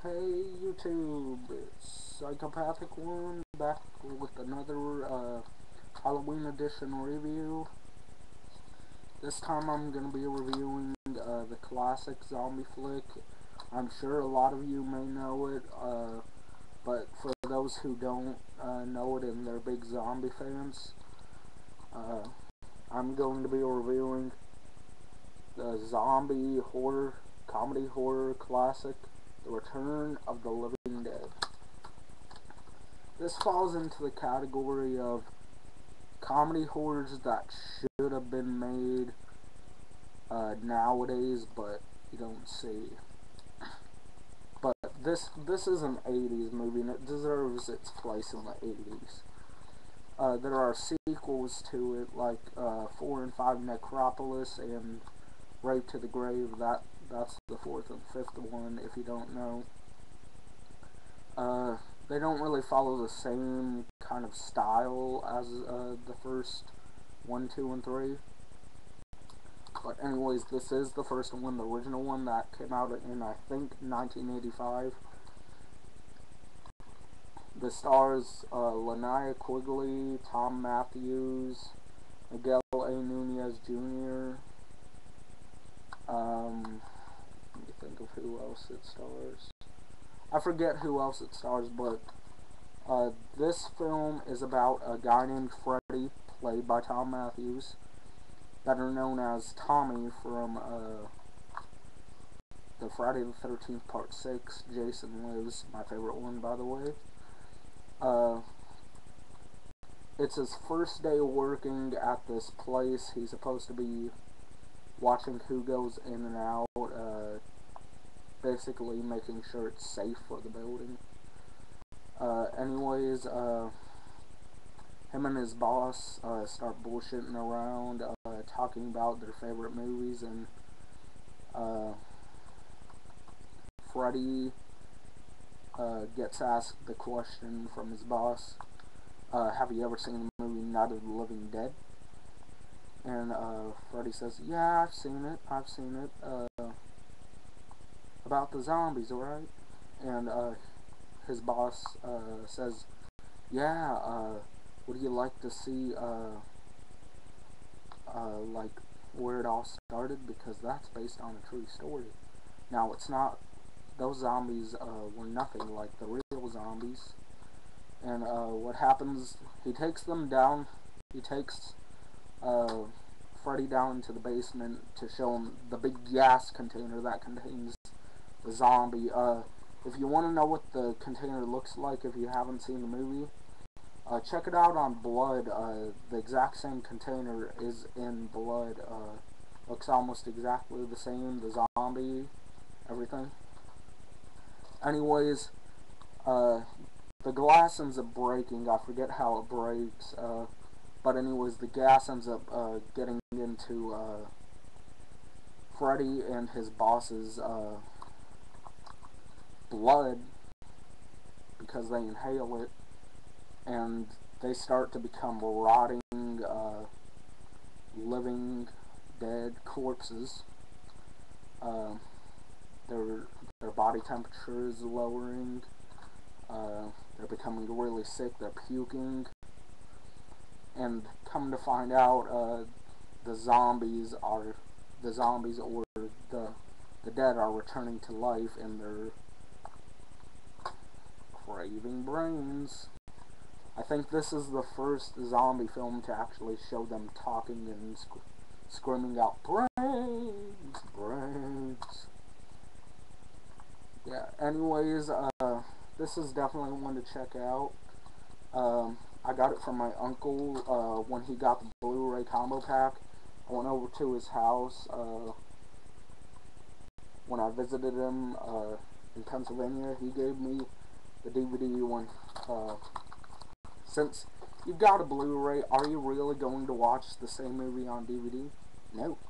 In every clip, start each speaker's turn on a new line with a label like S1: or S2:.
S1: Hey YouTube, it's Psychopathic One back with another Halloween edition review. This time I'm going to be reviewing the classic zombie flick. I'm sure a lot of you may know it, but for those who don't know it and they're big zombie fans, uh, I'm going to be reviewing the zombie horror, comedy horror classic, The Return of the Living Dead. This falls into the category of comedy horrors that should have been made nowadays, but you don't see. But this is an 80s movie, and it deserves its place in the 80s. There are sequels to it, like 4 and 5 Necropolis and Rape to the Grave. That's the 4th and 5th one, if you don't know. They don't really follow the same kind of style as the first 1, 2, and 3. But anyways, this is the first one, the original one that came out in, I think, 1985. The stars Linnea Quigley, Tom Matthews, Miguel A. Nunez Jr. Let me think of who else it stars. I forget who else it stars, but this film is about a guy named Freddy, played by Tom Matthews, better known as Tommy from the Friday the 13th Part 6, Jason Lives, my favorite one, by the way. It's his first day working at this place. He's supposed to be watching who goes in and out, basically making sure it's safe for the building. Anyways, him and his boss start bullshitting around, talking about their favorite movies, and Freddy gets asked the question from his boss, have you ever seen the movie Night of the Living Dead? And Freddy says, yeah, I've seen it, about the zombies, alright? And his boss says, yeah, would you like to see like where it all started, because that's based on a true story. Now, it's not, those zombies were nothing like the real zombies. And what happens, he takes them down, he takes Freddy down into the basement to show him the big gas container that contains the zombie. If you want to know what the container looks like, if you haven't seen the movie, check it out on Blood. The exact same container is in Blood. Looks almost exactly the same, the zombie, everything. Anyways, the glass ends up breaking. I forget how it breaks. But anyways, the gas ends up getting into Freddy and his boss's blood, because they inhale it, and they start to become rotting, living, dead corpses. Their body temperature is lowering. They're becoming really sick. They're puking, and come to find out, the zombies or the dead are returning to life, and they're craving brains. I think this is the first zombie film to actually show them talking and screaming out, brains, brains. Yeah, anyways, this is definitely one to check out. I got it from my uncle when he got the Blu-ray combo pack. I went over to his house when I visited him in Pennsylvania. He gave me the DVD one. Since you've got a Blu-ray, are you really going to watch the same movie on DVD? Nope.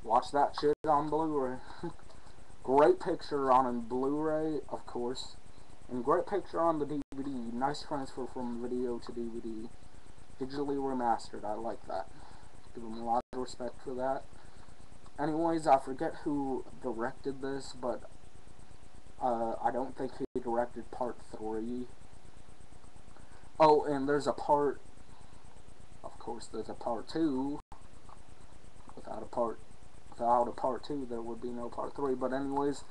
S1: Watch that shit on Blu-ray. Great picture on a Blu-ray, of course, and great picture on the DVD. Nice transfer from video to DVD. Digitally remastered. I like that. Give them a lot of respect for that. Anyways, I forget who directed this, but I don't think he directed part 3. Oh, and there's a part, of course there's a part 2. Without a part 2 there would be no part 3. But anyways,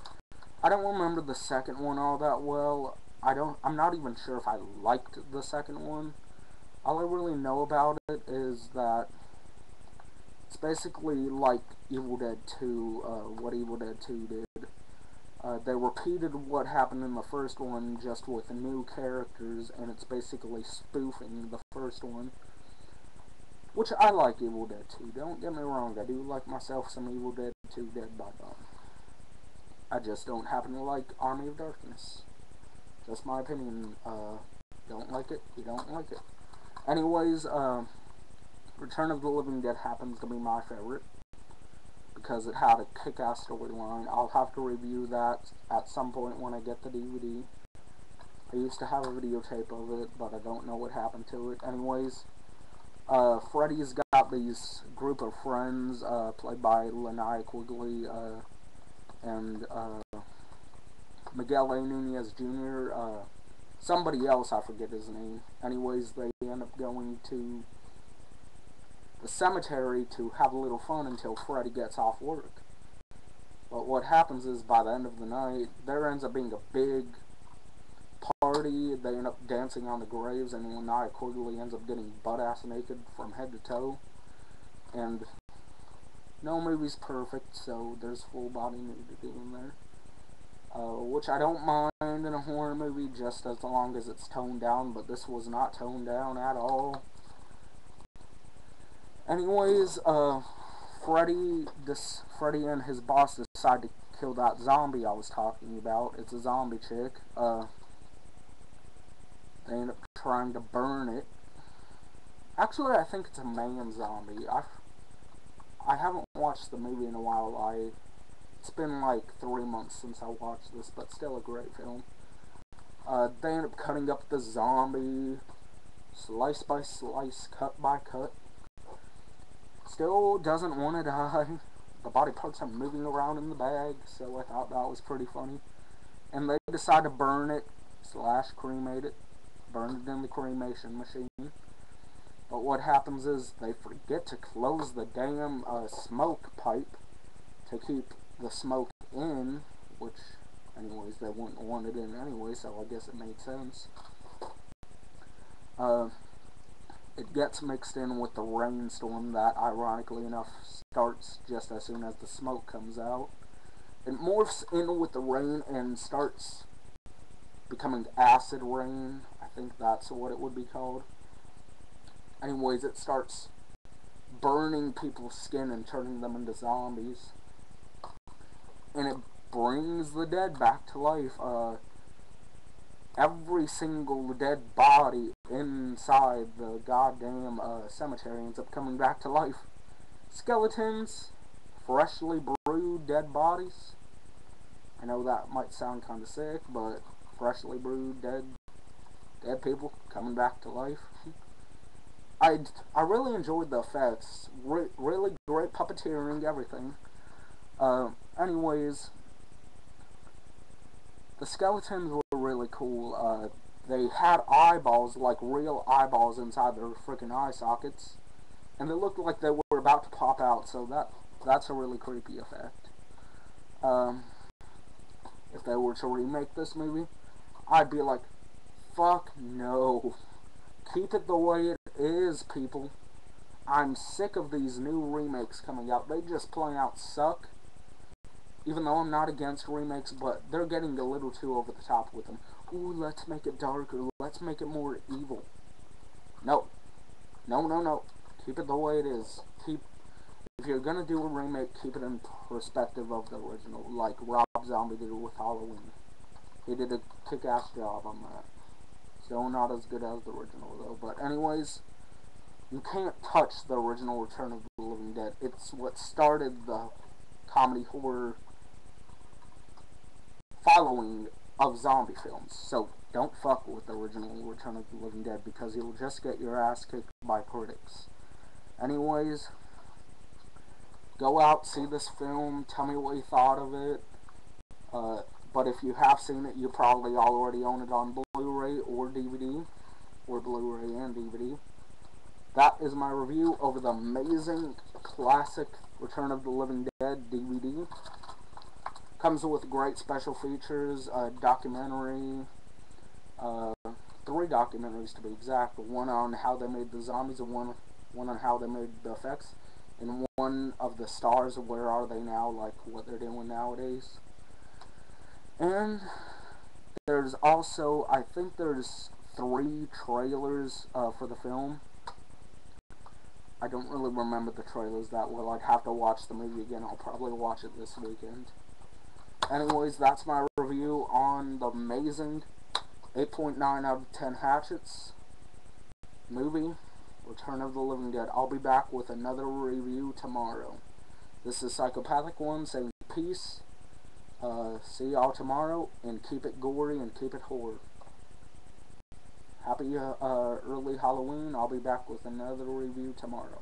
S1: I don't remember the second one all that well. I'm not even sure if I liked the second one. All I really know about it is that it's basically like Evil Dead 2, what Evil Dead 2 did. They repeated what happened in the first one, just with new characters, and it's basically spoofing the first one. Which I like Evil Dead 2, don't get me wrong, I do like myself some Evil Dead 2 Dead by Dawn. I just don't happen to like Army of Darkness. Just my opinion. Don't like it, you don't like it. Anyways, Return of the Living Dead happens to be my favorite, because it had a kick-ass storyline. I'll have to review that at some point when I get the DVD. I used to have a videotape of it, but I don't know what happened to it. Anyways, Freddy's got these group of friends, played by Linnea Quigley, and Miguel A. Nunez Jr., somebody else, I forget his name. Anyways, they end up going to the cemetery to have a little fun until Freddy gets off work. But what happens is, by the end of the night, there ends up being a big party. They end up dancing on the graves, and Linnea Quigley ends up getting butt-ass naked from head to toe. And no movie's perfect, so there's full body nudity in there. Which I don't mind in a horror movie, just as long as it's toned down, but this was not toned down at all. Anyways, Freddy and his boss decide to kill that zombie I was talking about. It's a zombie chick. They end up trying to burn it. Actually, I think it's a man zombie. I haven't watched the movie in a while. It's been like 3 months since I watched this, but still a great film. They end up cutting up the zombie, slice by slice, cut by cut. Still doesn't want to die. The body parts are moving around in the bag, so I thought that was pretty funny. And they decide to burn it, / cremate it, burn it in the cremation machine. But what happens is they forget to close the damn smoke pipe to keep the smoke in, which, anyways, they wouldn't want it in anyway, so I guess it made sense. It gets mixed in with the rainstorm that, ironically enough, starts just as soon as the smoke comes out. It morphs in with the rain and starts becoming acid rain. I think that's what it would be called. Anyways, it starts burning people's skin and turning them into zombies. And it brings the dead back to life. Every single dead body inside the goddamn cemetery ends up coming back to life. Skeletons, freshly brewed dead bodies. I know that might sound kind of sick, but freshly brewed dead people coming back to life. I really enjoyed the effects. Really great puppeteering, everything. Anyways, the skeletons were really cool. They had eyeballs, like real eyeballs inside their freaking eye sockets, and they looked like they were about to pop out, so that's a really creepy effect. If they were to remake this movie, I'd be like, fuck no. Keep it the way it is, people. I'm sick of these new remakes coming out. They just plain out suck. Even though I'm not against remakes, but they're getting a little too over the top with them. Ooh, let's make it darker. Let's make it more evil. No. No. Keep it the way it is. If you're gonna do a remake, keep it in perspective of the original, like Rob Zombie did with Halloween. He did a kick-ass job on that. Still not as good as the original, though. But anyways, you can't touch the original Return of the Living Dead. It's what started the comedy horror following of zombie films. So don't fuck with the original Return of the Living Dead, because you'll just get your ass kicked by critics. Anyways, go out, see this film, tell me what you thought of it. But But if you have seen it, you probably already own it on Blu-ray or DVD, or Blu-ray and DVD. That is my review over the amazing classic Return of the Living Dead DVD. Comes with great special features, a documentary, uh, 3 documentaries to be exact. One on how they made the zombies, and one on how they made the effects, and one of the stars of where are they now, like what they're doing nowadays. And there's also, I think there's 3 trailers for the film. I don't really remember the trailers that well. I'd have to watch the movie again. I'll probably watch it this weekend. Anyways, that's my review on the amazing 8.9 out of 10 Hatchets movie, Return of the Living Dead. I'll be back with another review tomorrow. This is Psychopathic One saying peace. See y'all tomorrow, and keep it gory and keep it horror. Happy early Halloween. I'll be back with another review tomorrow.